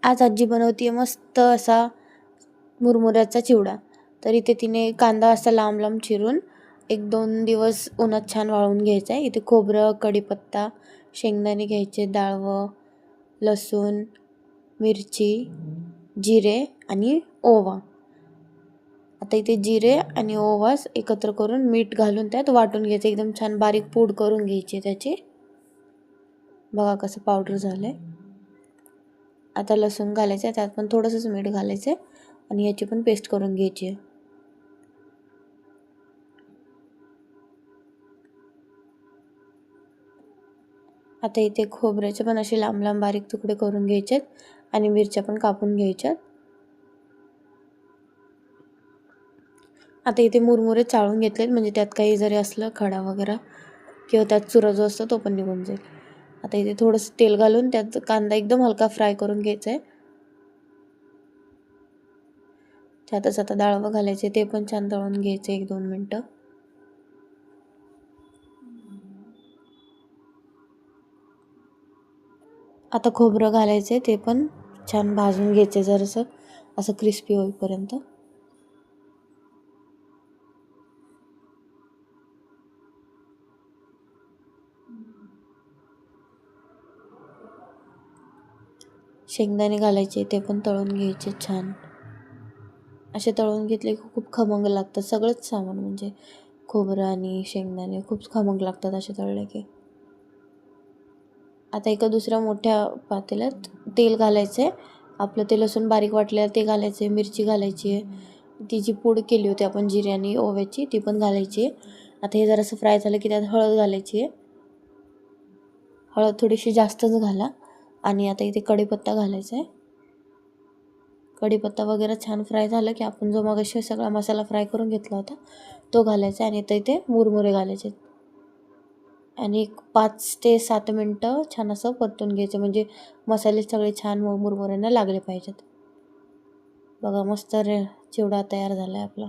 आज आजी बनवते मस्त असा मुरमुऱ्याचा चिवडा. तर इथे तिने कांदा असा लांब लांब चिरून 1-2 दिवस उन्हात छान वाळवून घ्यायचा आहे. इथे खोबरं, कढीपत्ता, शेंगदाणे घ्यायचे, डाळवं, लसूण, मिरची, जिरे आणि ओवा. आता इथे जिरे आणि ओवा एकत्र करून मीठ घालून त्यात वाटून घ्यायचं. एकदम छान बारीक पूड करून घ्यायची त्याची. बघा कसं पावडर झालं आहे. आता लसूण घालायचं आहे, त्यात पण थोडंसंच मीठ घालायचं आहे आणि याची पण पेस्ट करून घ्यायची आहे. आता इथे खोबऱ्याचे पण असे लांब लांब बारीक तुकडे करून घ्यायचे आणि मिरच्या पण कापून घ्यायच्यात. आता इथे मुरमुरे चाळून घेतलेत, म्हणजे त्यात काही जरी असलं खडा वगैरे किंवा त्यात चुरा जो असतो तो पण निघून जाईल. आता इथे थोडंसं तेल घालून त्यात कांदा एकदम हलका फ्राय करून घ्यायचा आहे. त्यातच आता डाळवं घालायचे, ते पण छान तळून घ्यायचे 1-2 मिनटं. आता खोबरं घालायचे, ते पण छान भाजून घ्यायचे जरासं असं क्रिस्पी होईपर्यंत. शेंगदाणे घालायचे, ते पण तळून घ्यायचे छान. असे तळून घेतले की खूप खमंग लागतात. सगळंच सामान म्हणजे खोबरं आणि शेंगदाणे खूप खमंग लागतात असे तळले की. आता एका दुसऱ्या मोठ्या पातेल्यात तेल घालायचं आहे. आपलं ते लसूण बारीक वाटलेलं ते घालायचं आहे, मिरची घालायची आहे, ती जी पूड केली होती आपण जिरे आणि ओव्याची ती पण घालायची आहे. आता हे जरासं फ्राय झालं की त्यात हळद घालायची आहे. हळद थोडीशी जास्तच घाला. आणि आता इथे कढीपत्ता घालायचा आहे. कढीपत्ता वगैरे छान फ्राय झालं की आपण जो मगाशी सगळा मसाला फ्राय करून घेतला होता तो घालायचा आणि आता इथे मुरमुरे घालायचे आणि 5 ते 7 मिनटं छान असं परतून घ्यायचं, म्हणजे मसाले सगळे छान मुरमुऱ्यांना लागले पाहिजेत. बघा मस्त चिवडा तयार झाला आहे आपला.